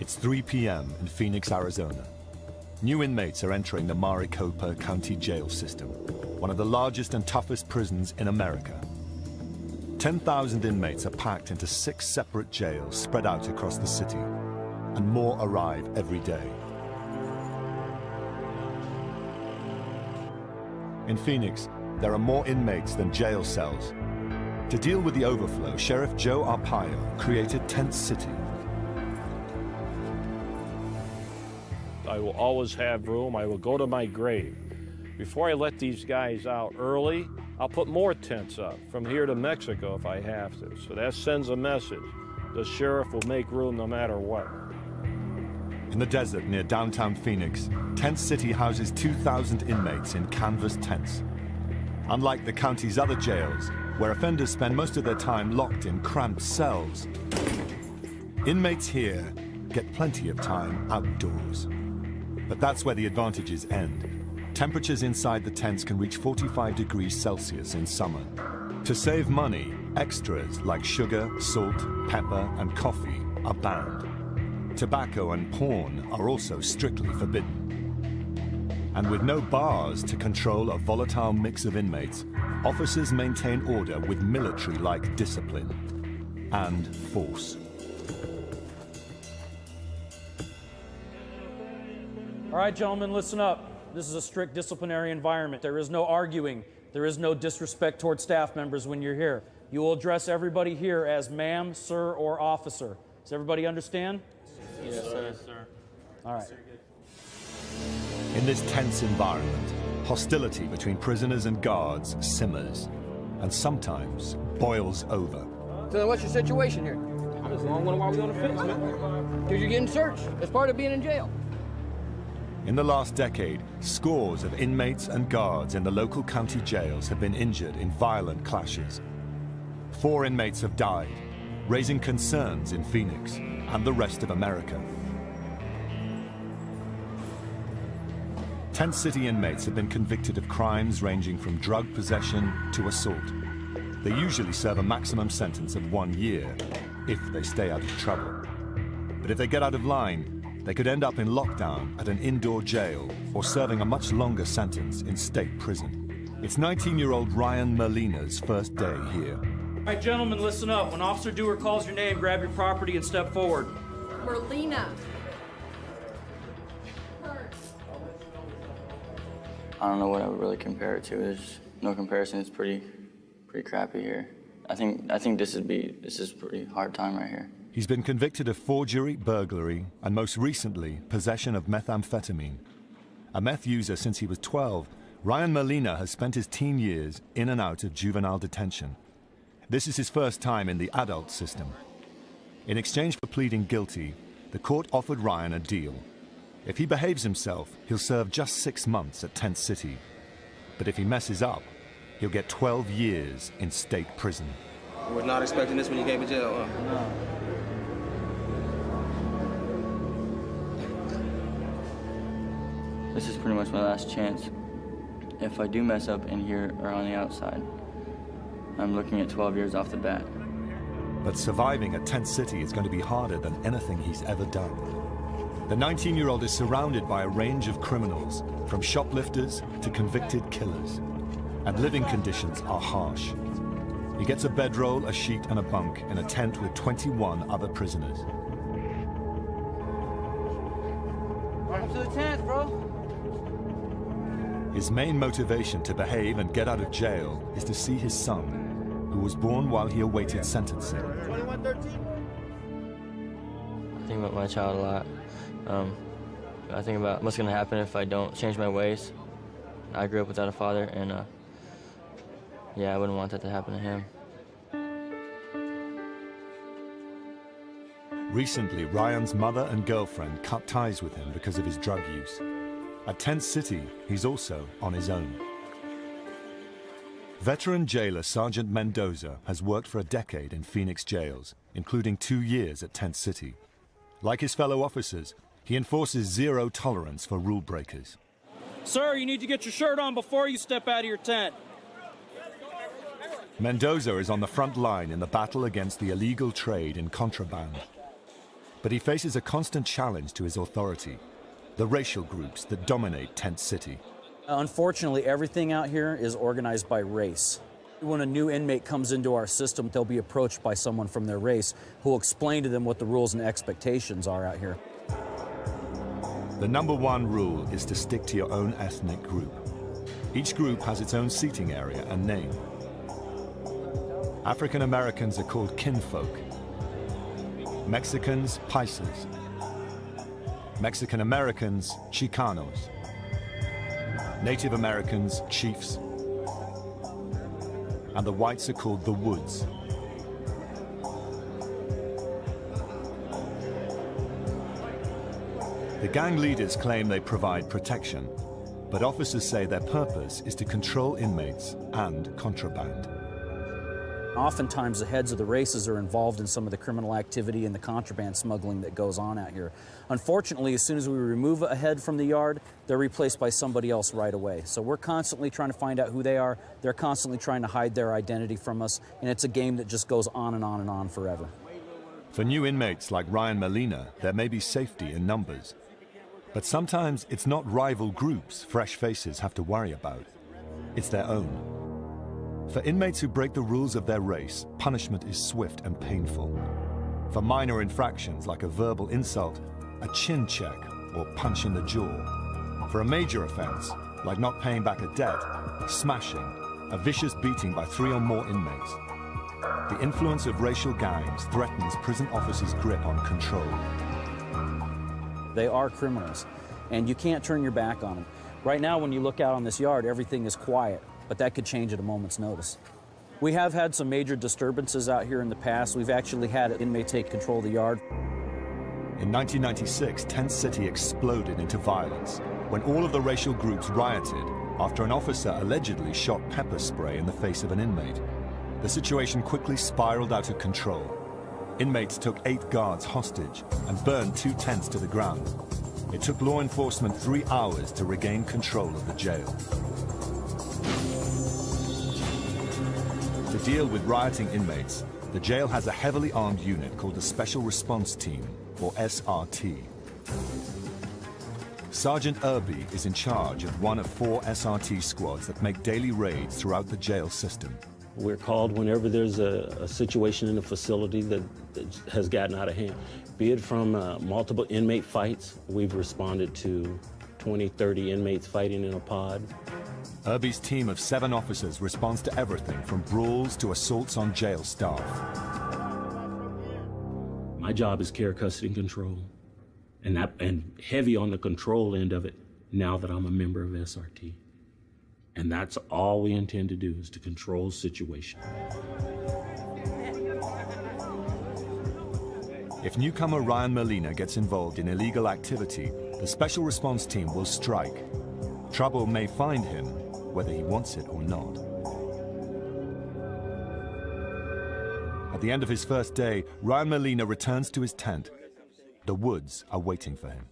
It's 3 p.m. in Phoenix, Arizona. New inmates are entering the Maricopa County Jail System, one of the largest and toughest prisons in America. 10,000 inmates are packed into 6 separate jails spread out across the city, and more arrive every day. In Phoenix, there are more inmates than jail cells. To deal with the overflow, Sheriff Joe Arpaio created Tent City. I will always have room. I will go to my grave. Before I let these guys out early, I'll put more tents up from here to Mexico if I have to. So that sends a message. The sheriff will make room no matter what. In the desert near downtown Phoenix, Tent City houses 2,000 inmates in canvas tents. Unlike the county's other jails, where offenders spend most of their time locked in cramped cells, inmates here get plenty of time outdoors. But that's where the advantages end. Temperatures inside the tents can reach 45 degrees Celsius in summer. To save money, extras like sugar, salt, pepper, and coffee are banned. Tobacco and porn are also strictly forbidden. And with no bars to control a volatile mix of inmates, officers maintain order with military-like discipline and force. All right, gentlemen, listen up. This is a strict disciplinary environment. There is no arguing. There is no disrespect toward staff members when you're here. You will address everybody here as ma'am, sir, or officer. Does everybody understand? Yes, sir. Yes, sir. All right. In this tense environment, hostility between prisoners and guards simmers and sometimes boils over. So what's your situation here? I just don't wonder why we on the fence, man. Because you're getting searched. It's part of being in jail. In the last decade, scores of inmates and guards in the local county jails have been injured in violent clashes. 4 inmates have died, raising concerns in Phoenix and the rest of America. Tent City inmates have been convicted of crimes ranging from drug possession to assault. They usually serve a maximum sentence of 1 year, if they stay out of trouble. But if they get out of line, they could end up in lockdown at an indoor jail or serving a much longer sentence in state prison. It's 19-year-old Ryan Merlina's first day here. All right, gentlemen, listen up. When Officer Dewar calls your name, grab your property and step forward. Merlina. I don't know what I would really compare it to. There's no comparison. It's pretty crappy here. I think this is a pretty hard time right here. He's been convicted of forgery, burglary, and most recently, possession of methamphetamine. A meth user since he was 12, Ryan Merlina has spent his teen years in and out of juvenile detention. This is his first time in the adult system. In exchange for pleading guilty, the court offered Ryan a deal. If he behaves himself, he'll serve just 6 months at Tent City. But if he messes up, he'll get 12 years in state prison. I was not expecting this when you came to jail, huh? No. This is pretty much my last chance. If I do mess up in here or on the outside, I'm looking at 12 years off the bat. But surviving at Tent City is going to be harder than anything he's ever done. The 19-year-old is surrounded by a range of criminals, from shoplifters to convicted killers. And living conditions are harsh. He gets a bedroll, a sheet, and a bunk in a tent with 21 other prisoners. Welcome to the tent, bro. His main motivation to behave and get out of jail is to see his son, who was born while he awaited sentencing. 2113. I think about my child a lot. I think about what's gonna happen if I don't change my ways. I grew up without a father, and yeah, I wouldn't want that to happen to him. Recently, Ryan's mother and girlfriend cut ties with him because of his drug use. At Tent City, he's also on his own. Veteran jailer Sergeant Mendoza has worked for a decade in Phoenix jails, including 2 years at Tent City. Like his fellow officers, he enforces zero tolerance for rule breakers. Sir, you need to get your shirt on before you step out of your tent. Mendoza is on the front line in the battle against the illegal trade in contraband. But he faces a constant challenge to his authority, the racial groups that dominate Tent City. Unfortunately, everything out here is organized by race. When a new inmate comes into our system, they'll be approached by someone from their race who will explain to them what the rules and expectations are out here. The number one rule is to stick to your own ethnic group. Each group has its own seating area and name. African Americans are called kinfolk. Mexicans, paisas. Mexican Americans, Chicanos. Native Americans, chiefs. And the whites are called the Woods. The gang leaders claim they provide protection, but officers say their purpose is to control inmates and contraband. Oftentimes, the heads of the races are involved in some of the criminal activity and the contraband smuggling that goes on out here. Unfortunately, as soon as we remove a head from the yard, they're replaced by somebody else right away. So we're constantly trying to find out who they are. They're constantly trying to hide their identity from us, and it's a game that just goes on and on and on forever. For new inmates like Ryan Molina, there may be safety in numbers. But sometimes it's not rival groups fresh faces have to worry about. It's their own. For inmates who break the rules of their race, punishment is swift and painful. For minor infractions like a verbal insult, a chin check or punch in the jaw. For a major offense, like not paying back a debt, smashing, a vicious beating by 3 or more inmates. The influence of racial gangs threatens prison officers' grip on control. They are criminals, and you can't turn your back on them. Right now, when you look out on this yard, everything is quiet, but that could change at a moment's notice. We have had some major disturbances out here in the past. We've actually had an inmate take control of the yard. In 1996, Tent City exploded into violence when all of the racial groups rioted after an officer allegedly shot pepper spray in the face of an inmate. The situation quickly spiraled out of control. Inmates took 8 guards hostage and burned 2 tents to the ground. It took law enforcement 3 hours to regain control of the jail. To deal with rioting inmates, the jail has a heavily armed unit called the Special Response Team, or SRT. Sergeant Irby is in charge of one of 4 SRT squads that make daily raids throughout the jail system. We're called whenever there's a situation in the facility that has gotten out of hand. Be it from multiple inmate fights, we've responded to 20, 30 inmates fighting in a pod. Irby's team of 7 officers responds to everything from brawls to assaults on jail staff. My job is care, custody, and control, and heavy on the control end of it now that I'm a member of SRT. And that's all we intend to do, is to control the situation. If newcomer Ryan Molina gets involved in illegal activity, the Special Response Team will strike. Trouble may find him, whether he wants it or not. At the end of his first day, Ryan Molina returns to his tent. The Woods are waiting for him.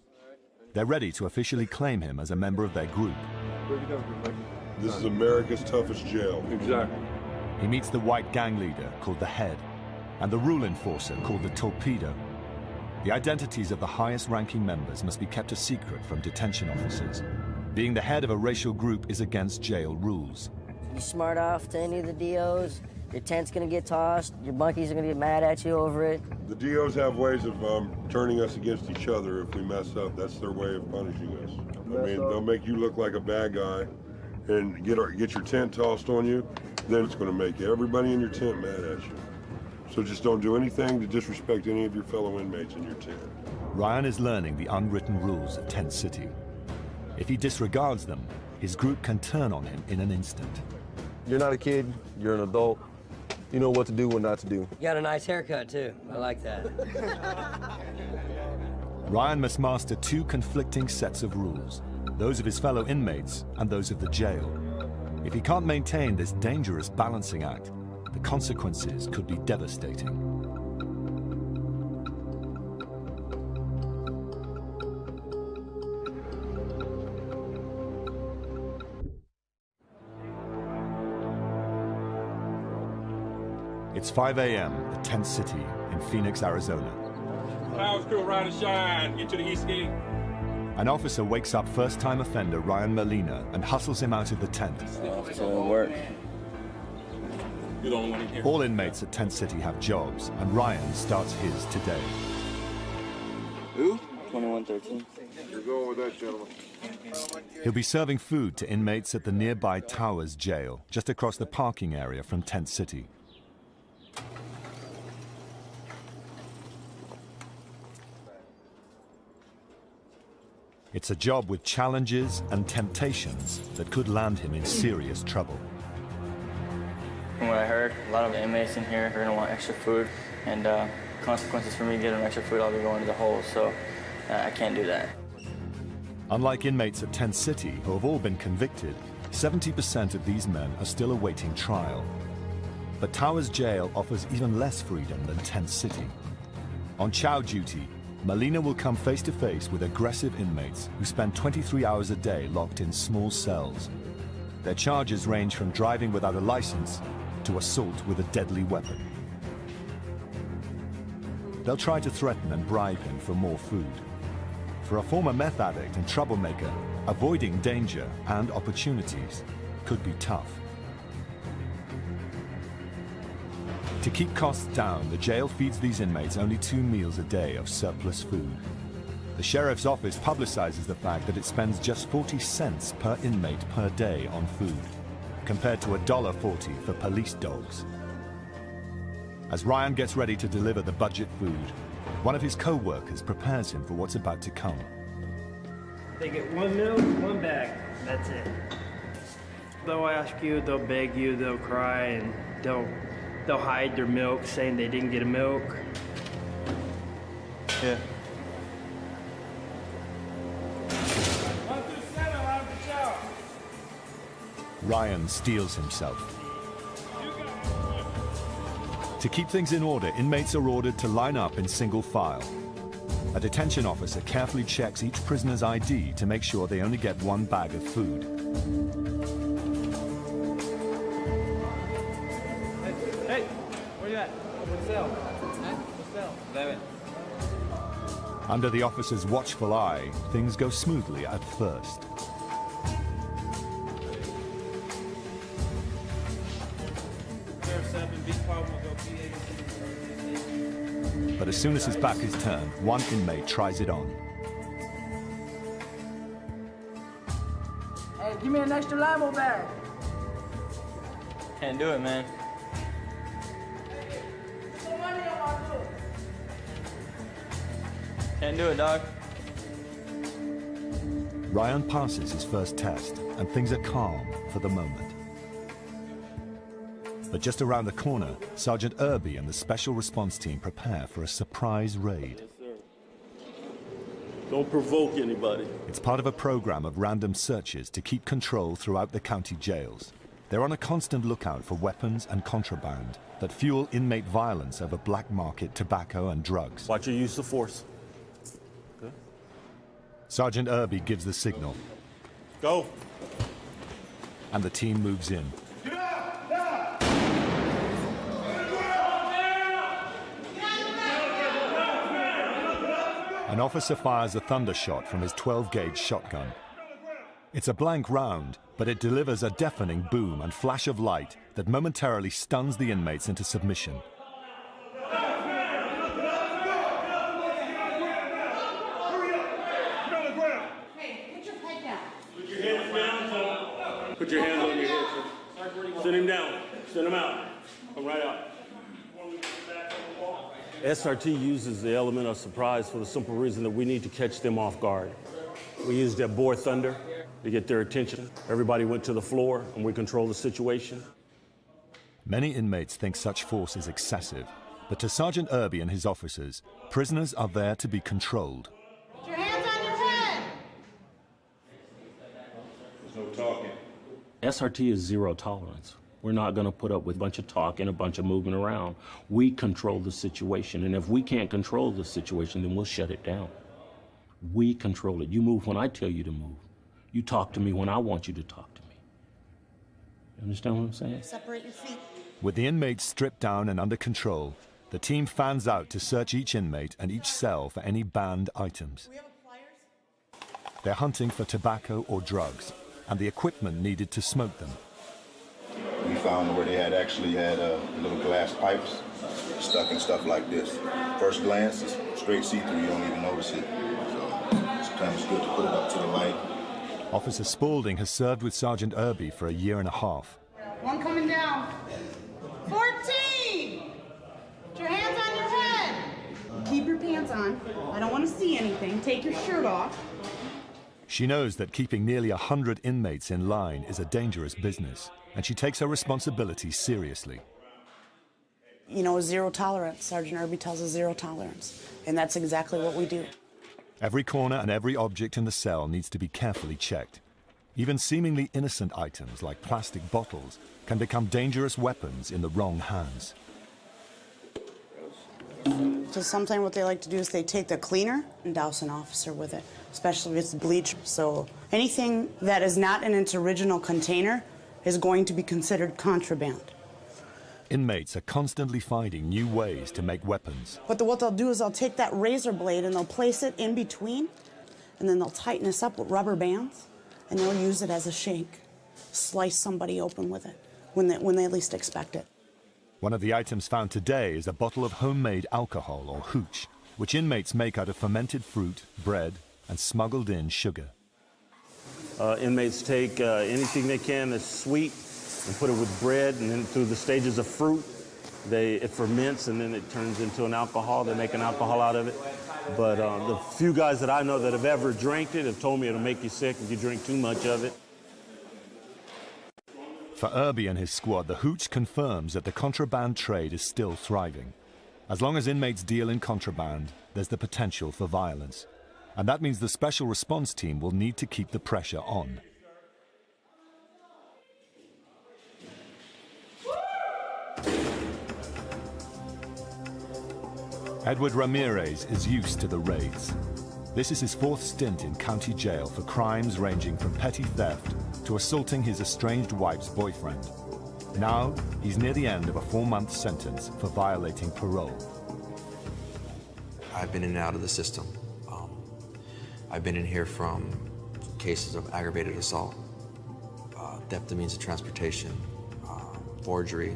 They're ready to officially claim him as a member of their group. This is America's toughest jail. Exactly. He meets the white gang leader, called the Head, and the rule enforcer, called the Torpedo. The identities of the highest-ranking members must be kept a secret from detention officers. Being the head of a racial group is against jail rules. You smart off to any of the DOs, your tent's gonna get tossed, your bunkies are gonna get mad at you over it. The DOs have ways of turning us against each other if we mess up. That's their way of punishing us. I mean, they'll make you look like a bad guy and get your tent tossed on you, then it's going to make everybody in your tent mad at you. So just don't do anything to disrespect any of your fellow inmates in your tent. Ryan is learning the unwritten rules of Tent City. If he disregards them, his group can turn on him in an instant. You're not a kid, you're an adult. You know what to do, what not to do. You got a nice haircut, too. I like that. Ryan must master 2 conflicting sets of rules, those of his fellow inmates and those of the jail. If he can't maintain this dangerous balancing act, the consequences could be devastating. It's 5 a.m. at Tent City in Phoenix, Arizona. House crew, ride and shine. Get to the east gate. An officer wakes up first-time offender Ryan Molina and hustles him out of the tent. Off to work. You're the only one in here. All inmates at Tent City have jobs, and Ryan starts his today. Who? 2113. You're going with that, gentleman. He'll be serving food to inmates at the nearby Towers Jail, just across the parking area from Tent City. It's a job with challenges and temptations that could land him in serious trouble. From what I heard, a lot of the inmates in here are going to want extra food, and consequences for me getting extra food, I'll be going to the hole, so I can't do that. Unlike inmates at Tent City, who have all been convicted, 70% of these men are still awaiting trial. But Towers Jail offers even less freedom than Tent City. On chow duty, Molina will come face to face with aggressive inmates who spend 23 hours a day locked in small cells. Their charges range from driving without a license to assault with a deadly weapon. They'll try to threaten and bribe him for more food. For a former meth addict and troublemaker, avoiding danger and opportunities could be tough. To keep costs down, the jail feeds these inmates only 2 meals a day of surplus food. The sheriff's office publicizes the fact that it spends just 40 cents per inmate per day on food, compared to $1.40 for police dogs. As Ryan gets ready to deliver the budget food, one of his co-workers prepares him for what's about to come. They get 1 meal, 1 bag. That's it. They'll ask you, they'll beg you, they'll cry, and they'll hide their milk, saying they didn't get a milk. Yeah. Ryan steels himself. To keep things in order, inmates are ordered to line up in single file. A detention officer carefully checks each prisoner's ID to make sure they only get 1 bag of food. Hey, where you at? What's cell? What's cell? 11. Under the officer's watchful eye, things go smoothly at first. But as soon as his back is turned, one inmate tries it on. Hey, give me an extra limo bag. Can't do it, man. Can't do it, dog. Ryan passes his first test, and things are calm for the moment. But just around the corner, Sergeant Irby and the Special Response Team prepare for a surprise raid. Yes, sir. Don't provoke anybody. It's part of a program of random searches to keep control throughout the county jails. They're on a constant lookout for weapons and contraband that fuel inmate violence over black market tobacco and drugs. Watch your use of force. Okay. Sergeant Irby gives the signal. Go. And the team moves in. An officer fires a thunder shot from his 12-gauge shotgun. It's a blank round, but it delivers a deafening boom and flash of light that momentarily stuns the inmates into submission. Put your hands on your head, sir. Send him down. Send him out. Come right out. SRT uses the element of surprise for the simple reason that we need to catch them off guard. We used that bore thunder to get their attention. Everybody went to the floor, and we controlled the situation. Many inmates think such force is excessive, but to Sergeant Irby and his officers, prisoners are there to be controlled. Put your hands on your head! There's no talking. SRT is zero tolerance. We're not going to put up with a bunch of talk and a bunch of moving around. We control the situation, and if we can't control the situation, then we'll shut it down. We control it. You move when I tell you to move. You talk to me when I want you to talk to me. You understand what I'm saying? Separate your feet. With the inmates stripped down and under control, The team fans out to search each inmate and each cell for any banned items. They're hunting for tobacco or drugs and the equipment needed to smoke them. We found where they actually had little glass pipes stuck in stuff like this. First glance, it's straight see-through, you don't even notice it. So sometimes it's good to put it up to the light. Officer Spaulding has served with Sergeant Irby for a year and a half. One coming down. 14! Put your hands on your head. Keep your pants on. I don't want to see anything. Take your shirt off. She knows that keeping nearly 100 inmates in line is a dangerous business, and she takes her responsibility seriously. You know, zero tolerance. Sergeant Irby tells us zero tolerance, and that's exactly what we do. Every corner and every object in the cell needs to be carefully checked. Even seemingly innocent items like plastic bottles can become dangerous weapons in the wrong hands. So sometimes what they like to do is they take the cleaner and douse an officer with it, especially if it's bleach. So anything that is not in its original container is going to be considered contraband. Inmates are constantly finding new ways to make weapons. But what they'll do is they'll take that razor blade and they'll place it in between, and then they'll tighten this up with rubber bands, and they'll use it as a shank. Slice somebody open with it when they least expect it. One of the items found today is a bottle of homemade alcohol, or hooch, which inmates make out of fermented fruit, bread, and smuggled in sugar. Inmates take anything they can that's sweet and put it with bread, and then through the stages of fruit, it ferments, and then it turns into an alcohol. They make an alcohol out of it. But the few guys that I know that have ever drank it have told me it'll make you sick if you drink too much of it. For Irby and his squad, the hooch confirms that the contraband trade is still thriving. As long as inmates deal in contraband, there's the potential for violence. And that means the special response team will need to keep the pressure on. Edward Ramirez is used to the raids. This is his fourth stint in county jail for crimes ranging from petty theft to assaulting his estranged wife's boyfriend. Now, he's near the end of a 4-month sentence for violating parole. I've been in and out of the system. I've been in here from cases of aggravated assault, theft of means of transportation, forgery,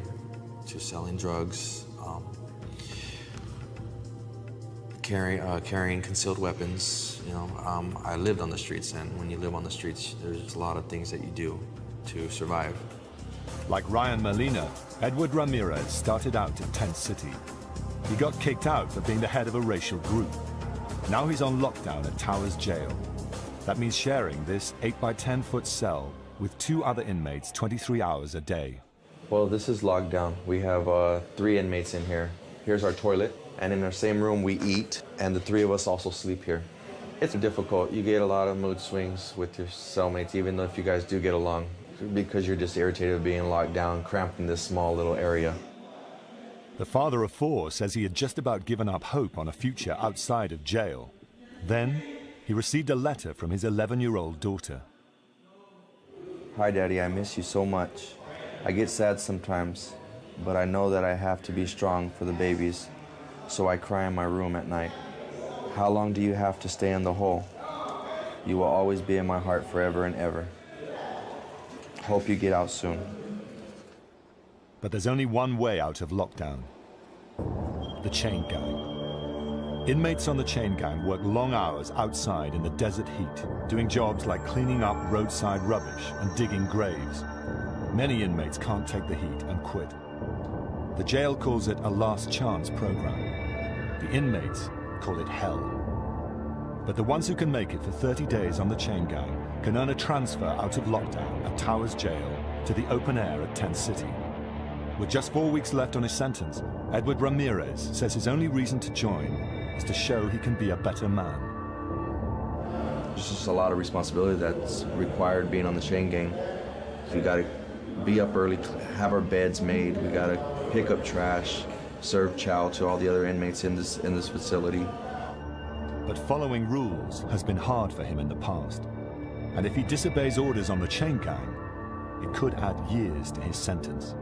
to selling drugs, carrying concealed weapons. You know, I lived on the streets, and when you live on the streets, there's a lot of things that you do to survive. Like Ryan Molina, Edward Ramirez started out in Tent City. He got kicked out for being the head of a racial group. Now he's on lockdown at Towers Jail. That means sharing this 8-by-10-foot cell with 2 other inmates 23 hours a day. Well, this is locked down. We have 3 inmates in here. Here's our toilet, and in our same room we eat, and the 3 of us also sleep here. It's difficult. You get a lot of mood swings with your cellmates, even though if you guys do get along, because you're just irritated with being locked down, cramped in this small little area. The father of 4 says he had just about given up hope on a future outside of jail. Then, he received a letter from his 11-year-old daughter. Hi, Daddy, I miss you so much. I get sad sometimes, but I know that I have to be strong for the babies, so I cry in my room at night. How long do you have to stay in the hole? You will always be in my heart forever and ever. Hope you get out soon. But there's only one way out of lockdown: the chain gang. Inmates on the chain gang work long hours outside in the desert heat, doing jobs like cleaning up roadside rubbish and digging graves. Many inmates can't take the heat and quit. The jail calls it a last chance program. The inmates call it hell. But the ones who can make it for 30 days on the chain gang can earn a transfer out of lockdown at Towers Jail to the open air at Tent City. With just 4 weeks left on his sentence, Edward Ramirez says his only reason to join is to show he can be a better man. There's just a lot of responsibility that's required being on the chain gang. We gotta be up early, have our beds made, we gotta pick up trash, serve chow to all the other inmates in this facility. But following rules has been hard for him in the past. And if he disobeys orders on the chain gang, it could add years to his sentence.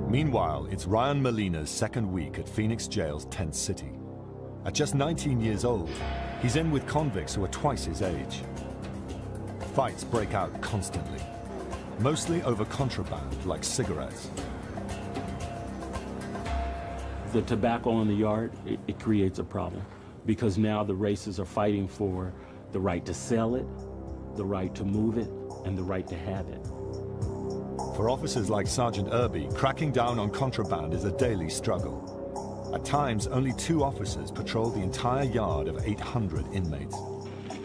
Meanwhile, it's Ryan Molina's second week at Phoenix Jail's Tent City. At just 19 years old, he's in with convicts who are twice his age. Fights break out constantly, mostly over contraband like cigarettes. The tobacco in the yard, it creates a problem because now the races are fighting for the right to sell it, the right to move it, and the right to have it. For officers like Sergeant Irby, cracking down on contraband is a daily struggle. At times, only 2 officers patrol the entire yard of 800 inmates.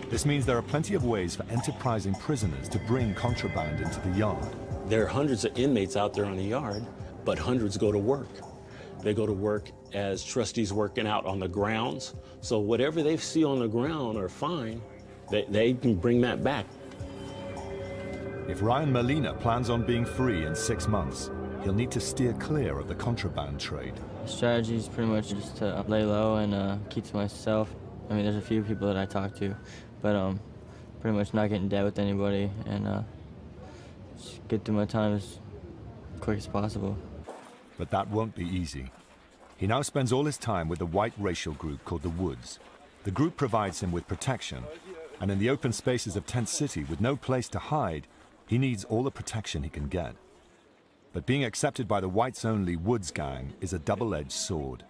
This means there are plenty of ways for enterprising prisoners to bring contraband into the yard. There are hundreds of inmates out there on the yard, but hundreds go to work. They go to work as trustees working out on the grounds. So whatever they see on the ground are fine. They can bring that back. If Ryan Molina plans on being free in 6 months, he'll need to steer clear of the contraband trade. The strategy is pretty much just to lay low and keep to myself. I mean, there's a few people that I talk to, but pretty much not get in debt with anybody and just get through my time as quick as possible. But that won't be easy. He now spends all his time with a white racial group called the Woods. The group provides him with protection, and in the open spaces of Tent City with no place to hide, he needs all the protection he can get. But being accepted by the whites-only Woods gang is a double-edged sword.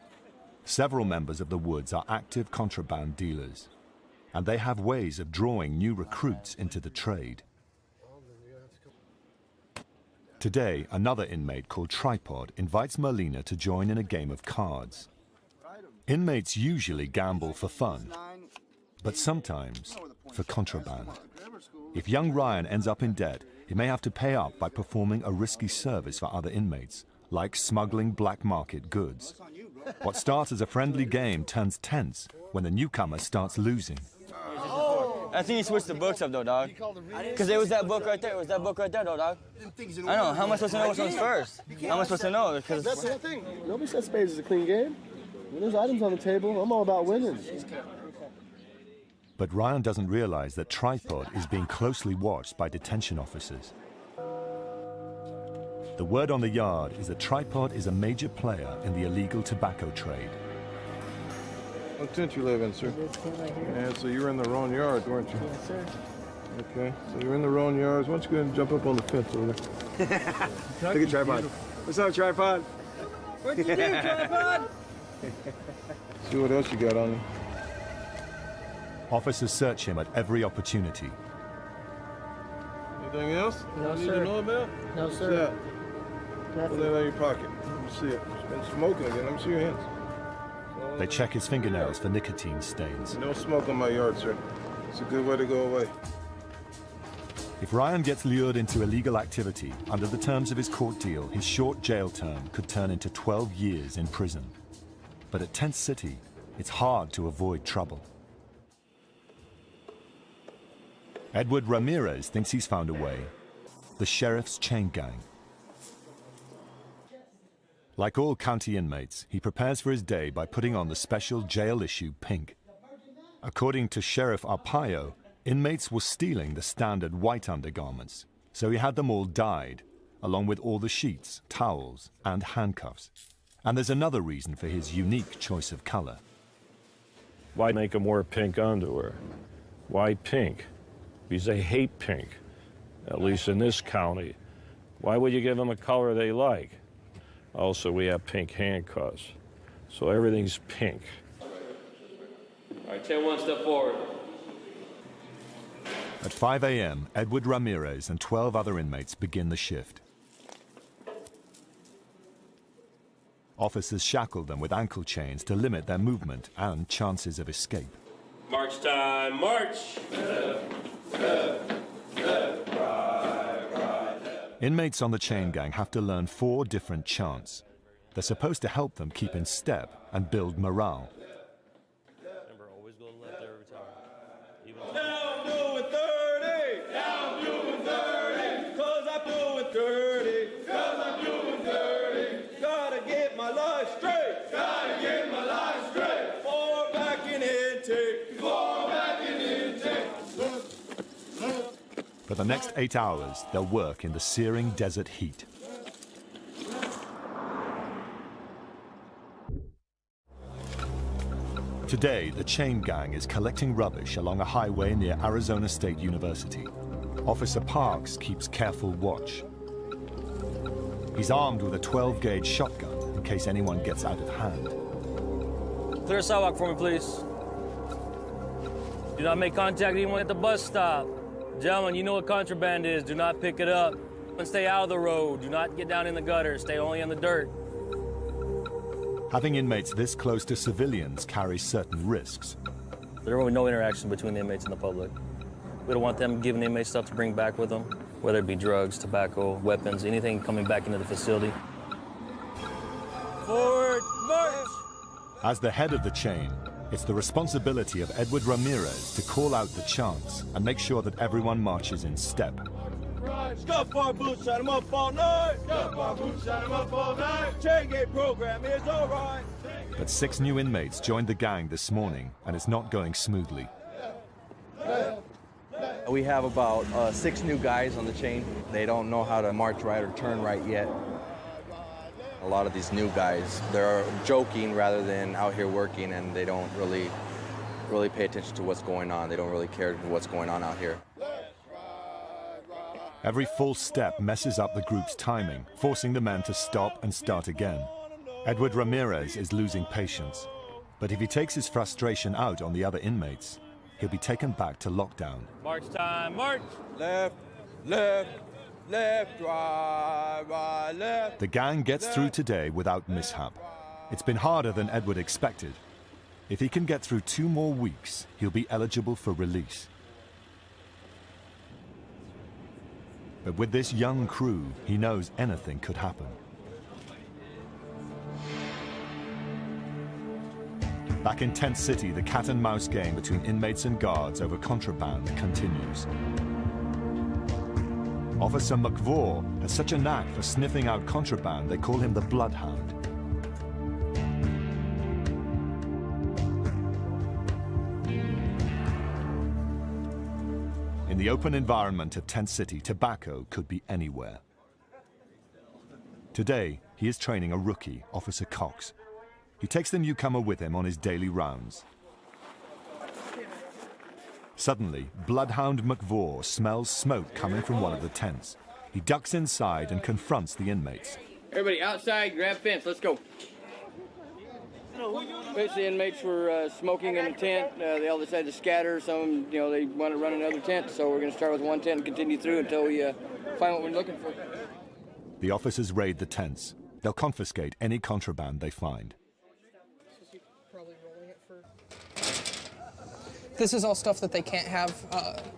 Several members of the Woods are active contraband dealers, and they have ways of drawing new recruits into the trade. Today, another inmate called Tripod invites Molina to join in a game of cards. Inmates usually gamble for fun, but sometimes for contraband. If young Ryan ends up in debt, he may have to pay up by performing a risky service for other inmates, like smuggling black market goods. What starts as a friendly game turns tense when the newcomer starts losing. I think he switched the books up though, dog. Because there was that book right there. It was that book right there, though, dog. I know. How am I supposed to know which one's first? How am I supposed to know? Because that's the whole thing. Nobody says spades is a clean game. When there's items on the table, I'm all about winning. But Ryan doesn't realize that Tripod is being closely watched by detention officers. The word on the yard is that Tripod is a major player in the illegal tobacco trade. What tent you live in, sir? Yeah, so you were in the wrong yard, weren't you? Yes, sir. Okay, so you're in the wrong yards. Why don't you go ahead and jump up on the fence over there? Look at Tripod. What's up, Tripod? What you do, Tripod? See what else you got on you. Officers search him at every opportunity. Anything else No, you need sir. to know about? No, What's sir. that? Put that in your pocket. Let me see it. It's been smoking again. Let me see your hands. They check his fingernails for nicotine stains. No smoke on my yard, sir. It's a good way to go away. If Ryan gets lured into illegal activity, under the terms of his court deal, his short jail term could turn into 12 years in prison. But at Tent City, it's hard to avoid trouble. Edward Ramirez thinks he's found a way. The sheriff's chain gang. Like all county inmates, he prepares for his day by putting on the special jail-issue pink. According to Sheriff Arpaio, inmates were stealing the standard white undergarments, so he had them all dyed, along with all the sheets, towels, and handcuffs. And there's another reason for his unique choice of color. Why make them wear pink underwear? Why pink? Because they hate pink, at least in this county. Why would you give them a color they like? Also, we have pink handcuffs, so everything's pink. All right, 10-1, step forward. At 5 a.m., Edward Ramirez and 12 other inmates begin the shift. Officers shackle them with ankle chains to limit their movement and chances of escape. March time, march! Inmates on the chain gang have to learn 4 different chants. They're supposed to help them keep in step and build morale. Remember, always go left every time. Now I'm doing 30! Now I'm doing 30! Cause I'm doing 30! Cause I'm doing 30! Gotta get my life straight! Gotta get my life straight! Forward, back, and intake! Forward, back, and intake! For the next 8 hours, they'll work in the searing desert heat. Today, the chain gang is collecting rubbish along a highway near Arizona State University. Officer Parks keeps careful watch. He's armed with a 12-gauge shotgun in case anyone gets out of hand. Clear a sidewalk for me, please. Do not make contact with anyone at the bus stop. Gentlemen, you know what contraband is. Do not pick it up. And stay out of the road. Do not get down in the gutter. Stay only in the dirt. Having inmates this close to civilians carries certain risks. There will be no interaction between the inmates and the public. We don't want them giving inmates stuff to bring back with them, whether it be drugs, tobacco, weapons, anything coming back into the facility. Forward march! As the head of the chain, it's the responsibility of Edward Ramirez to call out the chants and make sure that everyone marches in step. Scuff our boots, shut 'em up all night. Scuff our boots, shut 'em up all night. Chain gang program is all right. But 6 new inmates joined the gang this morning, and it's not going smoothly. We have about 6 new guys on the chain. They don't know how to march right or turn right yet. A lot of these new guys, they're joking rather than out here working, and they don't really pay attention to what's going on. They don't really care what's going on out here. Every false step messes up the group's timing, forcing the men to stop and start again. Edward Ramirez is losing patience, but if he takes his frustration out on the other inmates, he'll be taken back to lockdown. March time, march! Left, left, left, right, left. The gang gets through today without mishap. It's been harder than Edward expected. If he can get through 2 more weeks, he'll be eligible for release. But with this young crew, he knows anything could happen. Back in Tent City, the cat-and-mouse game between inmates and guards over contraband continues. Officer McVaugh has such a knack for sniffing out contraband, they call him the Bloodhound. In the open environment of Tent City, tobacco could be anywhere. Today, he is training a rookie, Officer Cox. He takes the newcomer with him on his daily rounds. Suddenly, Bloodhound McVaugh smells smoke coming from one of the tents. He ducks inside and confronts the inmates. Everybody outside, grab fence, let's go. Basically, inmates were smoking in the tent. They all decided to scatter. Some, they want to run another tent, so we're going to start with one tent and continue through until we find what we're looking for. The officers raid the tents. They'll confiscate any contraband they find. This is all stuff that they can't have.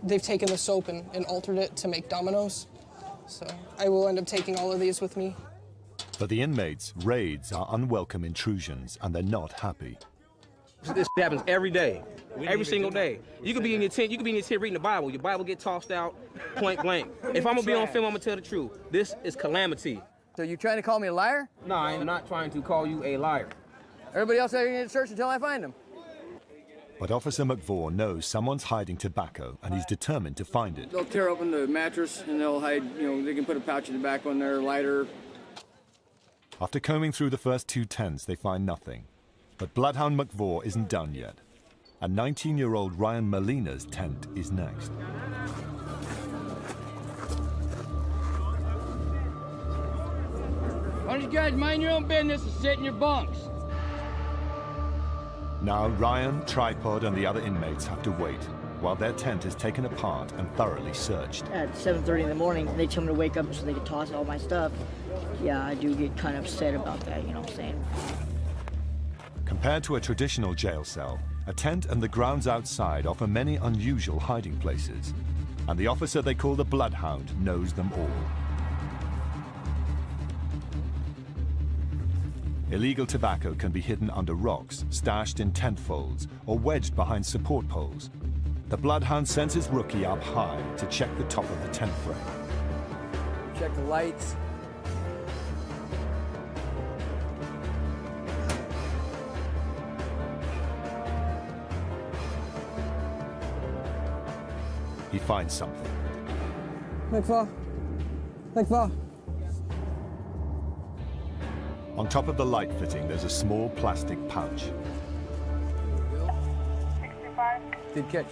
They've taken the soap and altered it to make dominoes. So I will end up taking all of these with me. For the inmates, raids are unwelcome intrusions, and they're not happy. This happens every day, every single day. You could be in your tent, reading the Bible. Your Bible get tossed out, point blank. If I'm gonna be on film, I'm gonna tell the truth. This is calamity. So you trying to call me a liar? No, I'm not trying to call you a liar. Everybody else out here in the church until I find them. But Officer McVaugh knows someone's hiding tobacco, and he's determined to find it. They'll tear open the mattress and they'll hide, they can put a pouch of tobacco in there, lighter. After combing through the first 2 tents, they find nothing. But Bloodhound McVaugh isn't done yet. And 19-year-old Ryan Molina's tent is next. Why don't you guys mind your own business and sit in your bunks? Now Ryan, Tripod, and the other inmates have to wait, while their tent is taken apart and thoroughly searched. At 7:30 in the morning, they tell me to wake up so they can toss all my stuff. Yeah, I do get kind of upset about that, you know what I'm saying? Compared to a traditional jail cell, a tent and the grounds outside offer many unusual hiding places. And the officer they call the Bloodhound knows them all. Illegal tobacco can be hidden under rocks, stashed in tent folds, or wedged behind support poles. The Bloodhound sends his rookie up high to check the top of the tent frame. Check the lights. He finds something. McVaugh. On top of the light fitting, there's a small plastic pouch. unexpected catch.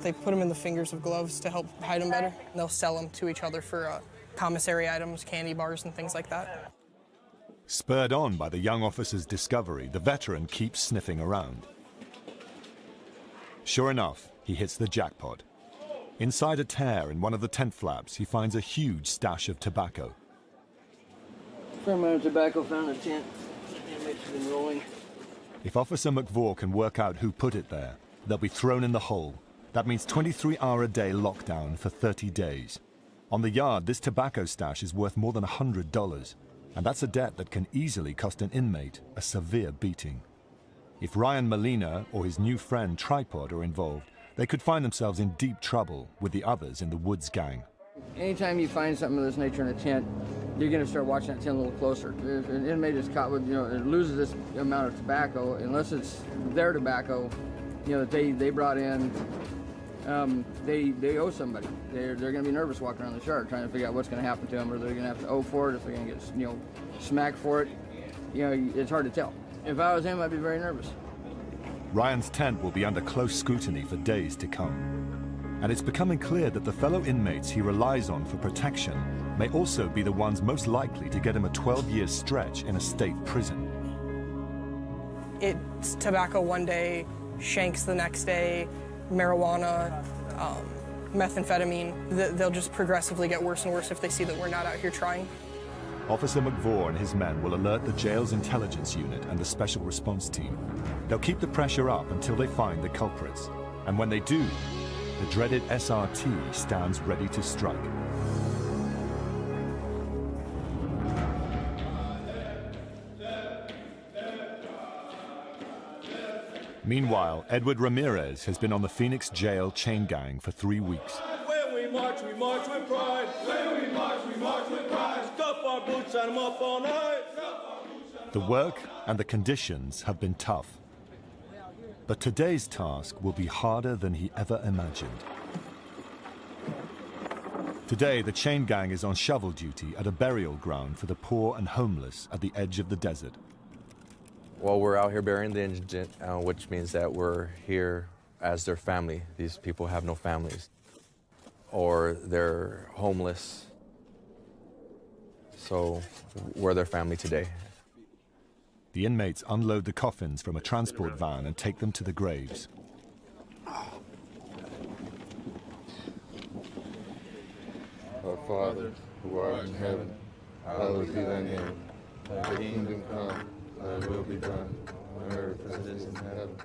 They put them in the fingers of gloves to help hide them better. They'll sell them to each other for commissary items, candy bars, and things like that. Spurred on by the young officer's discovery, the veteran keeps sniffing around. Sure enough, he hits the jackpot. Inside a tear in one of the tent flaps, he finds a huge stash of tobacco. Fair amount of tobacco found in the tent. Inmates have been rolling. If Officer McVaugh can work out who put it there, they'll be thrown in the hole. That means 23-hour-a-day lockdown for 30 days. On the yard, this tobacco stash is worth more than $100, and that's a debt that can easily cost an inmate a severe beating. If Ryan Molina or his new friend Tripod are involved, they could find themselves in deep trouble with the others in the Woods gang. Anytime you find something of this nature in a tent, you're going to start watching that tent a little closer. If an inmate is caught with, it loses this amount of tobacco, unless it's their tobacco, that they brought in, they owe somebody. They're going to be nervous walking around the yard trying to figure out what's going to happen to them, or they're going to have to owe for it, if they're going to get, smacked for it. It's hard to tell. If I was him, I'd be very nervous. Ryan's tent will be under close scrutiny for days to come. And it's becoming clear that the fellow inmates he relies on for protection may also be the ones most likely to get him a 12-year stretch in a state prison. It's tobacco one day, shanks the next day, marijuana, methamphetamine. They'll just progressively get worse and worse if they see that we're not out here trying. Officer McVaugh and his men will alert the jail's intelligence unit and the special response team. They'll keep the pressure up until they find the culprits. And when they do, the dreaded SRT stands ready to strike. Meanwhile, Edward Ramirez has been on the Phoenix jail chain gang for 3 weeks. When we march with pride. When we march with pride. Stuff our boots and them up all night. The work and the conditions have been tough. But today's task will be harder than he ever imagined. Today, the chain gang is on shovel duty at a burial ground for the poor and homeless at the edge of the desert. Well, we're out here burying the indigent, which means that we're here as their family. These people have no families, or they're homeless, so we're their family today. The inmates unload the coffins from a transport van and take them to the graves. Our Father, who art in heaven, hallowed be thy name. Thy kingdom come, thy will be done, on earth as it is in heaven.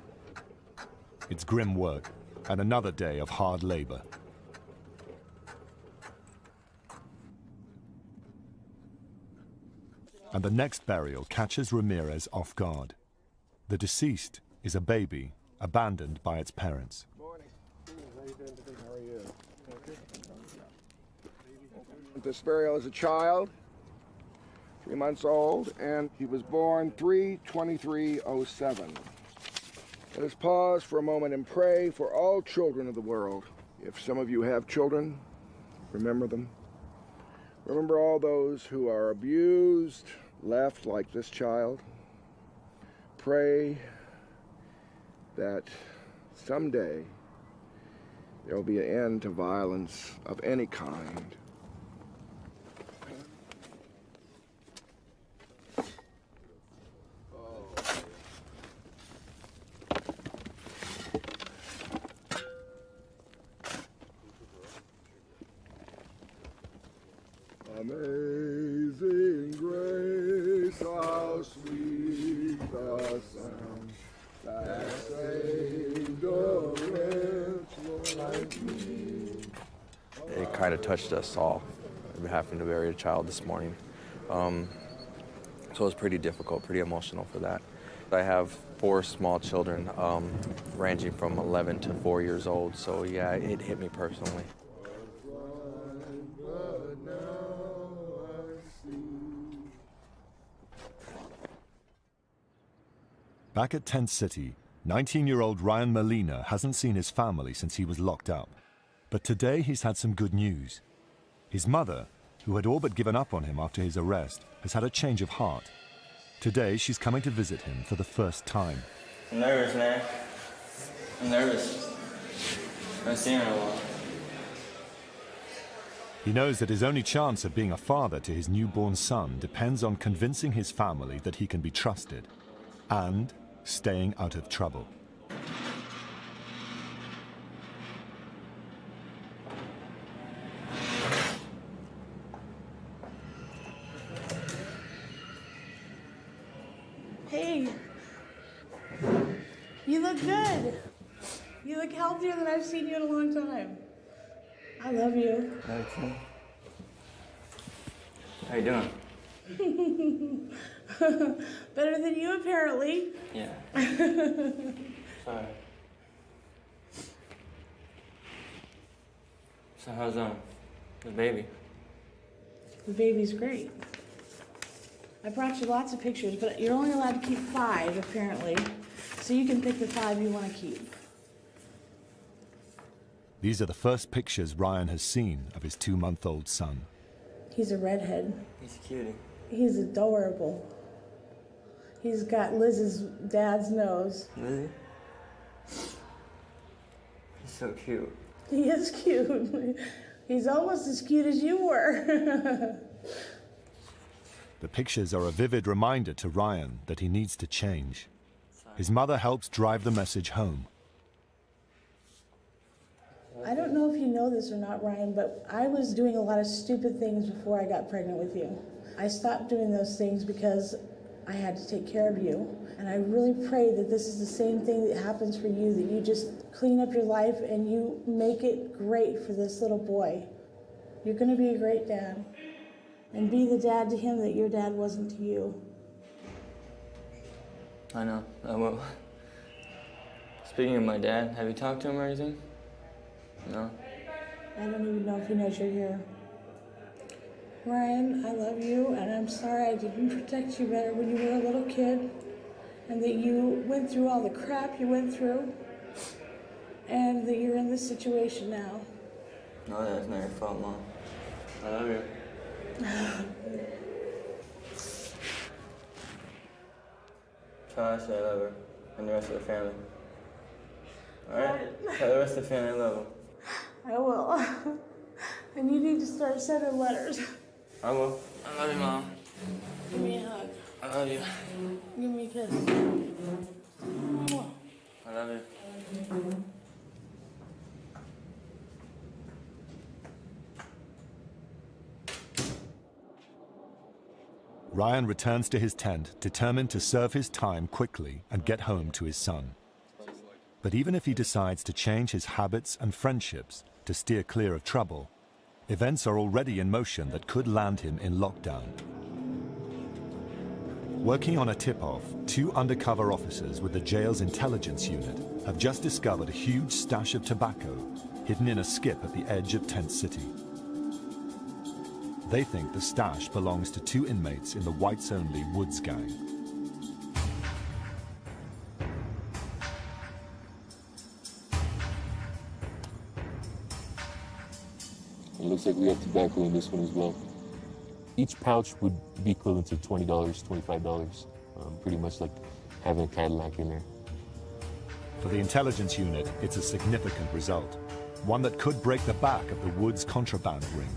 It's grim work and another day of hard labor. And the next burial catches Ramirez off guard. The deceased is a baby abandoned by its parents. This burial is a child, 3 months old, and he was born 3/23/07. Let us pause for a moment and pray for all children of the world. If some of you have children, remember them. Remember all those who are abused, left like this child. Pray that someday there will be an end to violence of any kind. Amazing grace, how sweet the sound that saved a wretch like me. It kind of touched us all, having to bury a child this morning. So it was pretty difficult, pretty emotional for that. I have 4 small children, ranging from 11 to 4 years old, so yeah, it hit me personally. Back at Tent City, 19-year-old Ryan Molina hasn't seen his family since he was locked up. But today he's had some good news. His mother, who had all but given up on him after his arrest, has had a change of heart. Today she's coming to visit him for the first time. I'm nervous, man. I'm nervous. I haven't seen her in a while. He knows that his only chance of being a father to his newborn son depends on convincing his family that he can be trusted and staying out of trouble. Hey, you look good. You look healthier than I've seen you in a long time. I love you. Okay. How you doing? Better than you, apparently. Yeah. Sorry. So how's the baby? The baby's great. I brought you lots of pictures, but you're only allowed to keep 5, apparently. So you can pick the 5 you want to keep. These are the first pictures Ryan has seen of his 2-month-old son. He's a redhead. He's a cutie. He's adorable. He's got Liz's dad's nose. Lizzie? He's so cute. He is cute. He's almost as cute as you were. The pictures are a vivid reminder to Ryan that he needs to change. His mother helps drive the message home. I don't know if you know this or not, Ryan, but I was doing a lot of stupid things before I got pregnant with you. I stopped doing those things because I had to take care of you. And I really pray that this is the same thing that happens for you, that you just clean up your life and you make it great for this little boy. You're going to be a great dad. And be the dad to him that your dad wasn't to you. I know, I will. Speaking of my dad, have you talked to him or anything? No? I don't even know if he knows you're here. Ryan, I love you, and I'm sorry I didn't protect you better when you were a little kid, and that you went through all the crap you went through, and that you're in this situation now. No, that's not your fault, Mom. I love you. Tell us I love her, and the rest of the family. Alright? Tell the rest of the family I love them. I will. And you need to start sending letters. I will. I love you, Mom. Give me a hug. I love you. Give me a kiss. I love you. Ryan returns to his tent, determined to serve his time quickly and get home to his son. But even if he decides to change his habits and friendships to steer clear of trouble, events are already in motion that could land him in lockdown. Working on a tip-off, 2 undercover officers with the jail's intelligence unit have just discovered a huge stash of tobacco hidden in a skip at the edge of Tent City. They think the stash belongs to 2 inmates in the whites-only Woods gang. It looks like we have tobacco in this one as well. Each pouch would be equivalent to $20, $25, pretty much like having a Cadillac in there. For the intelligence unit, it's a significant result, one that could break the back of the Woods contraband ring.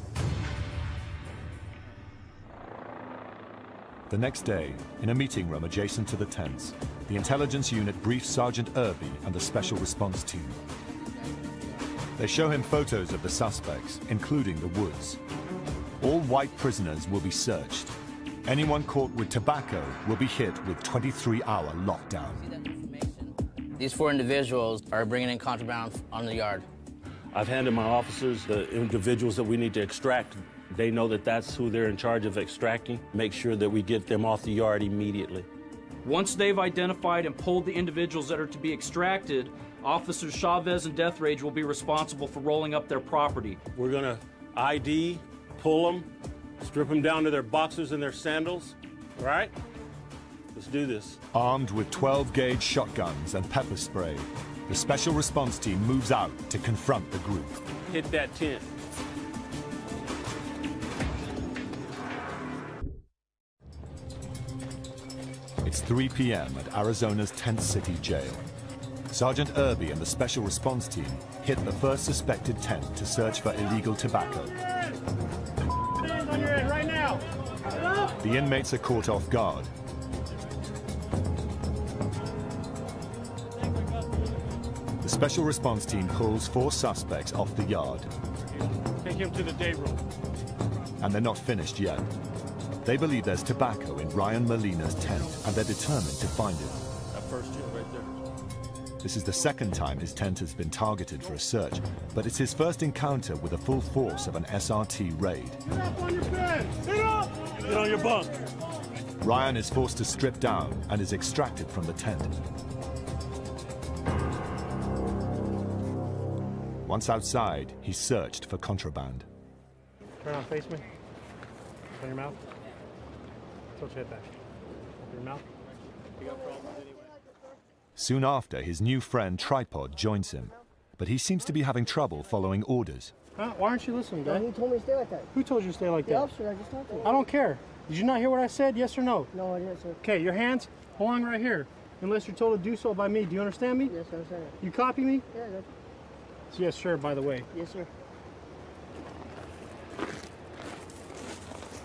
The next day, in a meeting room adjacent to the tents, the intelligence unit briefs Sergeant Irby and the special response team. They show him photos of the suspects, including the Woods. All white prisoners will be searched. Anyone caught with tobacco will be hit with 23-hour lockdown. These 4 individuals are bringing in contraband on the yard. I've handed my officers the individuals that we need to extract. They know that that's who they're in charge of extracting. Make sure that we get them off the yard immediately. Once they've identified and pulled the individuals that are to be extracted, Officers Chavez and Deathrage will be responsible for rolling up their property. We're gonna ID, pull them, strip them down to their boxers and their sandals, all right? Let's do this. Armed with 12-gauge shotguns and pepper spray, the special response team moves out to confront the group. Hit that tent. It's 3 p.m. at Arizona's Tent City Jail. Sergeant Irby and the special response team hit the first suspected tent to search for illegal tobacco. Hands on your head right now. The inmates are caught off guard. The special response team pulls 4 suspects off the yard. Take him to the day room. And they're not finished yet. They believe there's tobacco in Ryan Molina's tent, and they're determined to find it. That first two right there. This is the second time his tent has been targeted for a search, but it's his first encounter with the full force of an SRT raid. Get up on your bed. Sit up. Get on your bunk. Ryan is forced to strip down and is extracted from the tent. Once outside, he's searched for contraband. Turn on, face me. Open your mouth. Tilt your head back. Open your mouth. You got problems anyway. Soon after, his new friend Tripod joins him, but he seems to be having trouble following orders. Huh? Why aren't you listening, guy? Who told me to stay like that? Who told you to stay like The that? officer I just talked to. I don't care. Did you not hear what I said? Yes or no? No, I didn't, sir. Okay, your hands belong right here. Unless you're told to do so by me. Do you understand me? Yes, I understand. You copy me? Yeah, I got you. Yes, sure, by the way. Yes, sir.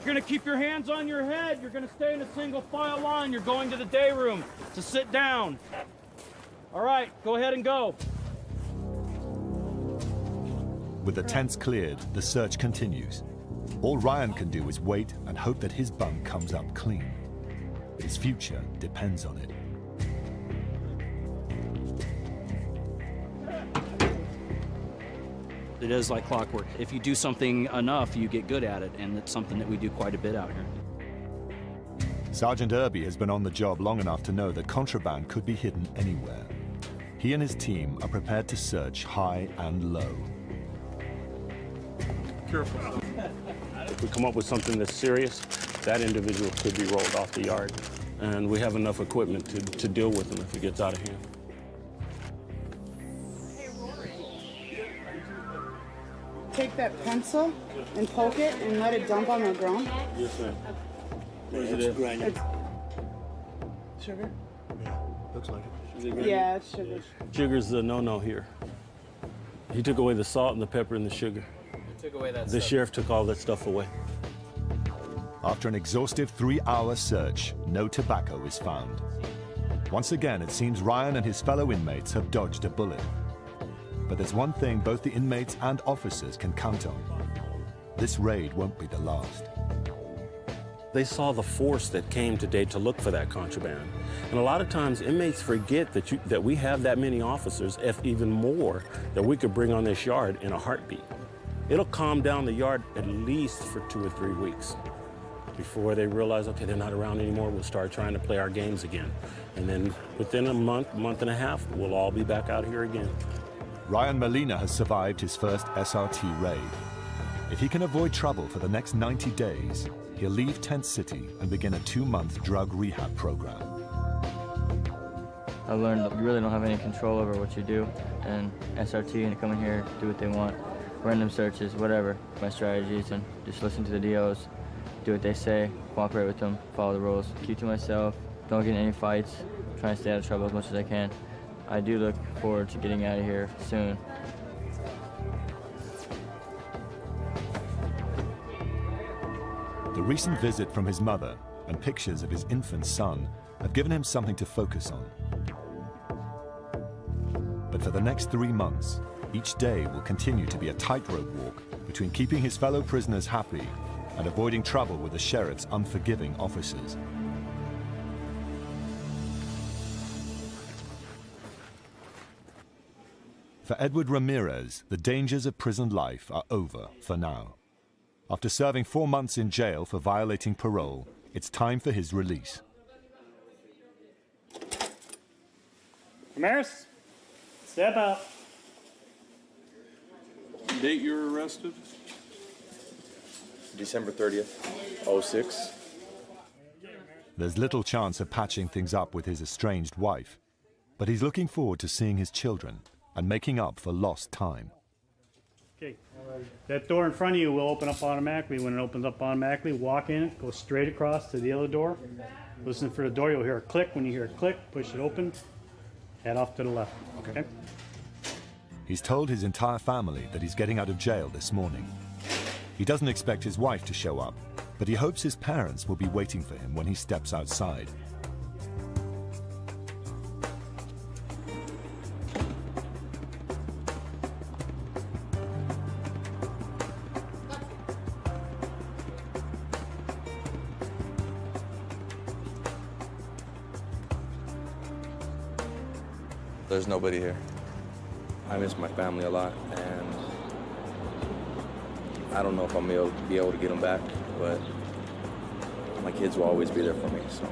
You're gonna keep your hands on your head. You're gonna stay in a single file line. You're going to the day room to sit down. All right, go ahead and go. With the tents cleared, the search continues. All Ryan can do is wait and hope that his bunk comes up clean. His future depends on it. It is like clockwork. If you do something enough, you get good at it, and it's something that we do quite a bit out here. Sergeant Irby has been on the job long enough to know that contraband could be hidden anywhere. He and his team are prepared to search high and low. Careful. If we come up with something that's serious, that individual could be rolled off the yard. And we have enough equipment to deal with him if he gets out of hand. Take that pencil and poke it and let it dump on the ground. Yes, ma'am. It's sugar? Looks like it. Yeah, it's sugar. Sugar's the no-no here. He took away the salt and the pepper and the sugar. Took away that The stuff. sheriff took all that stuff away. After an exhaustive 3-hour search, no tobacco is found. Once again, it seems Ryan and his fellow inmates have dodged a bullet. But there's one thing both the inmates and officers can count on. This raid won't be the last. They saw the force that came today to look for that contraband. And a lot of times inmates forget that we have that many officers, if even more, that we could bring on this yard in a heartbeat. It'll calm down the yard at least for 2 or 3 weeks before they realize, okay, they're not around anymore, we'll start trying to play our games again. And then within a month and a half, we'll all be back out here again. Ryan Molina has survived his first SRT raid. If he can avoid trouble for the next 90 days, he'll leave Tent City and begin a 2-month drug rehab program. I learned that you really don't have any control over what you do, and SRT and come in here, do what they want, random searches, whatever. My strategies, and just listen to the DOs, do what they say, cooperate with them, follow the rules, keep to myself, don't get in any fights, try and stay out of trouble as much as I can. I do look forward to getting out of here soon. The recent visit from his mother and pictures of his infant son have given him something to focus on. But for the next 3 months, each day will continue to be a tightrope walk between keeping his fellow prisoners happy and avoiding trouble with the sheriff's unforgiving officers. For Edward Ramirez, the dangers of prison life are over for now. After serving 4 months in jail for violating parole, it's time for his release. Ramirez, step out. Date you were arrested? December 30th, 06. There's little chance of patching things up with his estranged wife, but he's looking forward to seeing his children and making up for lost time. Okay, that door in front of you will open up automatically. When it opens up automatically, walk in it, go straight across to the other door. Listen for the door, you'll hear a click. When you hear a click, push it open. Head off to the left. Okay. He's told his entire family that he's getting out of jail this morning. He doesn't expect his wife to show up, but he hopes his parents will be waiting for him when he steps outside. There's nobody here. I miss my family a lot, and I don't know if I'm be able to get them back, but my kids will always be there for me. So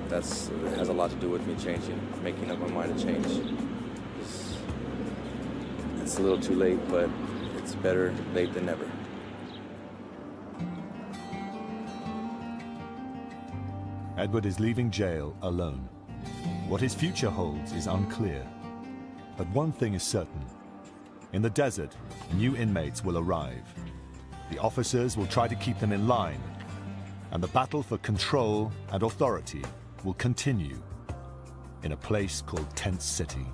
it has a lot to do with me changing, making up my mind to change. It's a little too late, but it's better late than never. Edward is leaving jail alone. What his future holds is unclear. But one thing is certain. In the desert, new inmates will arrive. The officers will try to keep them in line, and the battle for control and authority will continue in a place called Tent City.